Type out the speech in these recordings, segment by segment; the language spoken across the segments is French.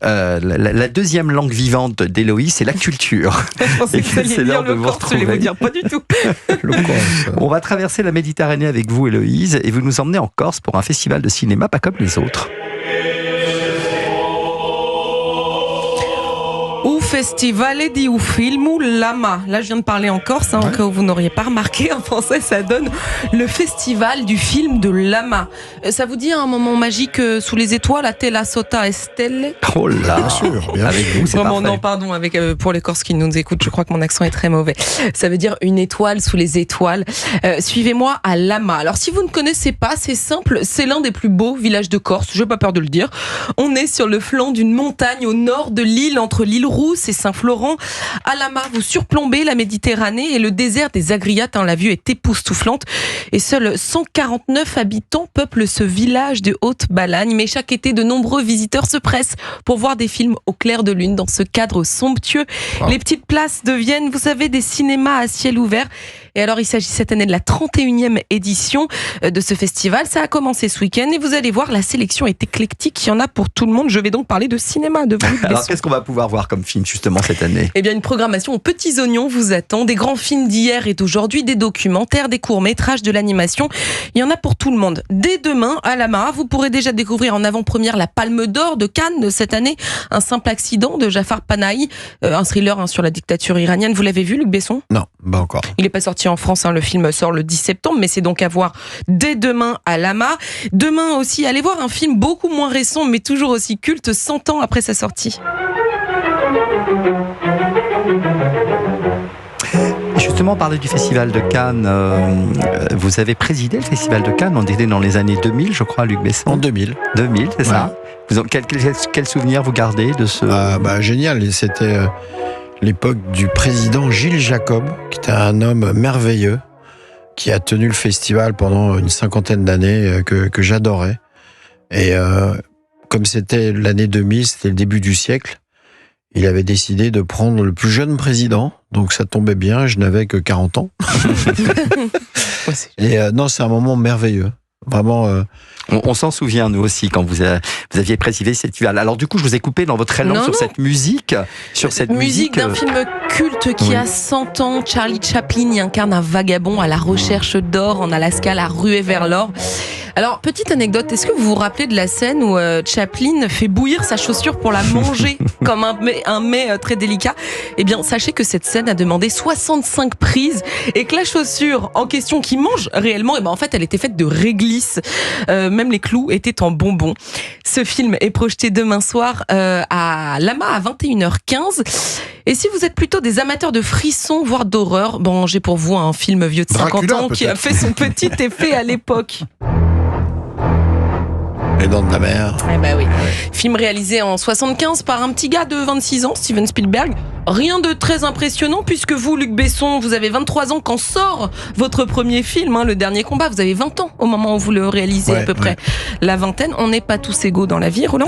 la deuxième langue vivante d'Héloïse, c'est la culture. Je pensais que vous alliez dire le corse, je vais vous dire pas du tout. On va traverser la Méditerranée avec vous, Héloïse, et vous nous emmenez en Corse pour un festival de cinéma pas comme les autres. Festival di un film Lama. Là, je viens de parler en corse, au cas où vous n'auriez pas remarqué. En français, ça donne le festival du film de Lama. Ça vous dit un moment magique sous les étoiles, à Tela Sota Estelle? Oh là, bien sûr. Avec vous, c'est vraiment, parfait. non, pardon, pour les Corses qui nous écoutent, je crois que mon accent est très mauvais. Ça veut dire une étoile sous les étoiles. Suivez-moi à Lama. Alors, si vous ne connaissez pas, c'est simple, c'est l'un des plus beaux villages de Corse, je n'ai pas peur de le dire. On est sur le flanc d'une montagne au nord de l'île, entre l'île Rousse et Saint-Florent. À Lama, vous surplombez la Méditerranée et le désert des Agriates. La vue est époustouflante et seuls 149 habitants peuplent ce village de Haute-Balagne. Mais chaque été, de nombreux visiteurs se pressent pour voir des films au clair de lune dans ce cadre somptueux. Les petites places deviennent, vous savez, des cinémas à ciel ouvert. Et alors, il s'agit cette année de la 31e édition de ce festival. Ça a commencé ce week-end et vous allez voir, la sélection est éclectique. Il y en a pour tout le monde. Je vais donc parler de cinéma devant vous. Alors, qu'est-ce qu'on va pouvoir voir comme film justement cette année? Eh bien, une programmation aux petits oignons vous attend. Des grands films d'hier et d'aujourd'hui, des documentaires, des courts-métrages, de l'animation. Il y en a pour tout le monde. Dès demain, à Lama, vous pourrez déjà découvrir en avant-première la Palme d'Or de Cannes cette année. Un simple accident de Jafar Panahi, un thriller sur la dictature iranienne. Vous l'avez vu, Luc Besson? Non, pas encore. Il n'est pas sorti en France, le film sort le 10 septembre, mais c'est donc à voir dès demain à Lama. Demain aussi, allez voir un film beaucoup moins récent, mais toujours aussi culte, 100 ans après sa sortie. Justement, parler du Festival de Cannes, vous avez présidé le Festival de Cannes, on était dans les années 2000, je crois, Luc Besson. En 2000. 2000, c'est ça. Quel souvenir vous gardez de ce... Génial, c'était l'époque du président Gilles Jacob, qui était un homme merveilleux, qui a tenu le festival pendant une 50aine d'années, que j'adorais. Et comme c'était l'année 2000, c'était le début du siècle, il avait décidé de prendre le plus jeune président, donc ça tombait bien, je n'avais que 40 ans. Et non, c'est un moment merveilleux. Vraiment. On s'en souvient, nous aussi, quand vous aviez présidé cette festival. Alors, du coup, je vous ai coupé dans votre élan sur cette musique. Sur cette musique d'un film culte qui a 100 ans. Charlie Chaplin y incarne un vagabond à la recherche d'or en Alaska, la ruée vers l'or. Alors, petite anecdote, est-ce que vous vous rappelez de la scène où Chaplin fait bouillir sa chaussure pour la manger comme un mets très délicat? Eh bien, sachez que cette scène a demandé 65 prises et que la chaussure en question qui mange réellement, en fait, elle était faite de réglisse. Même les clous étaient en bonbons. Ce film est projeté demain soir à Lama à 21h15. Et si vous êtes plutôt des amateurs de frissons, voire d'horreur, j'ai pour vous un film vieux de 50 ans qui a fait son petit effet à l'époque. Les Dents de la Mer. Eh ben oui. Film réalisé en 75 par un petit gars de 26 ans, Steven Spielberg. Rien de très impressionnant puisque vous, Luc Besson, vous avez 23 ans quand sort votre premier film, Le Dernier Combat. Vous avez 20 ans au moment où vous le réalisez, à peu près la vingtaine. On n'est pas tous égaux dans la vie, Roland.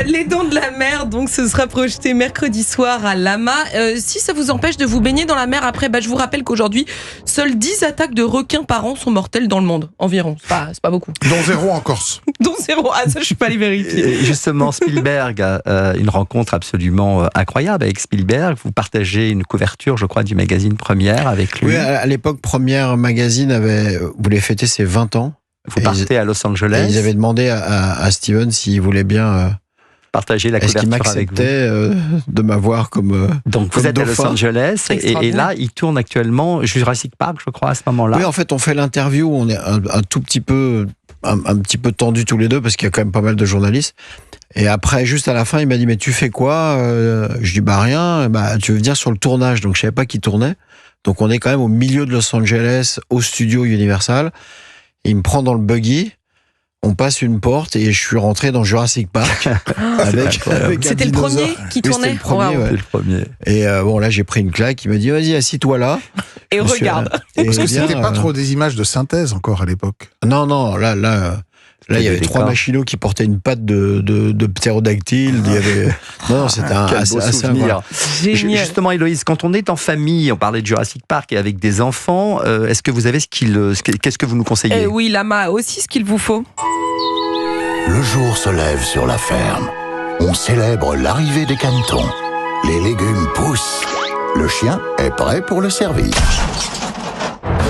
Les Dents de la Mer, donc ce sera projeté mercredi soir à Lama. Si ça vous empêche de vous baigner dans la mer après, je vous rappelle qu'aujourd'hui, seules 10 attaques de requins par an sont mortelles dans le monde, environ. C'est pas beaucoup. Dont 0 en Corse. Dont 0. Ah, ça, je suis pas allé vérifier. Et justement, Spielberg a une rencontre absolument incroyable avec Spielberg. Vous partagez une couverture, je crois, du magazine Première avec lui. Oui, à l'époque, Première Magazine voulait fêter ses 20 ans. Vous partez à Los Angeles. Et ils avaient demandé à Steven s'il voulait bien partager la couverture avec vous. Est-ce qu'il m'acceptait de m'avoir comme Donc comme vous êtes dauphin. à Los Angeles et là, il tourne actuellement Jurassic Park, je crois, à ce moment-là. Oui, en fait, on fait l'interview, on est un tout petit peu... Un petit peu tendu tous les deux parce qu'il y a quand même pas mal de journalistes. Et après, juste à la fin, il m'a dit mais tu fais quoi? Je dis rien. Tu veux venir sur le tournage? Donc je savais pas qui tournait. Donc on est quand même au milieu de Los Angeles, au studio Universal. Il me prend dans le buggy. On passe une porte et je suis rentré dans Jurassic Park. avec c'était le premier qui tournait. C'était le premier. Et là j'ai pris une claque. Il m'a dit vas-y assis-toi là. Et regarde. Parce que c'était pas trop des images de synthèse encore à l'époque. Non, là, il y avait 3 machinaux qui portaient une patte de ptérodactyle. Il y avait... Non, c'était assez souvenir. Justement, Héloïse, quand on est en famille, on parlait de Jurassic Park et avec des enfants, est-ce que vous avez qu'est-ce que vous nous conseillez? Oui, Lama a aussi ce qu'il vous faut. Le jour se lève sur la ferme. on célèbre l'arrivée des canetons. Les légumes poussent. Le chien est prêt pour le service.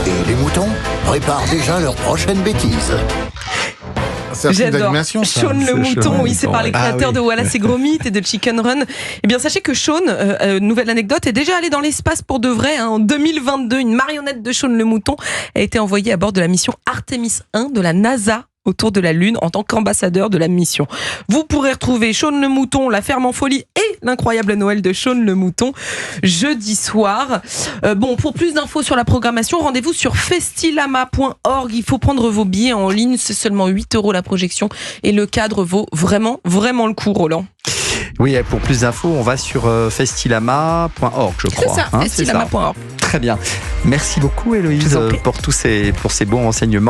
Et les moutons préparent déjà leur prochaine bêtise. C'est un film J'adore. d'animation, ça. Shaun le C'est mouton, Shaun le oui, c'est mouton, par les ouais. créateurs Ah oui. de Wallace et Gromit et de Chicken Run. Eh bien, sachez que Shaun, nouvelle anecdote, est déjà allé dans l'espace pour de vrai. En 2022, une marionnette de Shaun le mouton a été envoyée à bord de la mission Artemis 1 de la NASA autour de la Lune en tant qu'ambassadeur de la mission. Vous pourrez retrouver Shaun le mouton, La ferme en folie et l'incroyable Noël de Shaun le mouton jeudi soir. Bon, pour plus d'infos sur la programmation, rendez-vous sur festilama.org. Il faut prendre vos billets en ligne, c'est seulement 8 € la projection et le cadre vaut vraiment le coup, Roland. Oui, et pour plus d'infos, on va sur festilama.org, je crois. C'est ça, Hein, festilama.org. Très bien. Merci beaucoup, Héloïse, Je vous en prie. pour ces bons renseignements.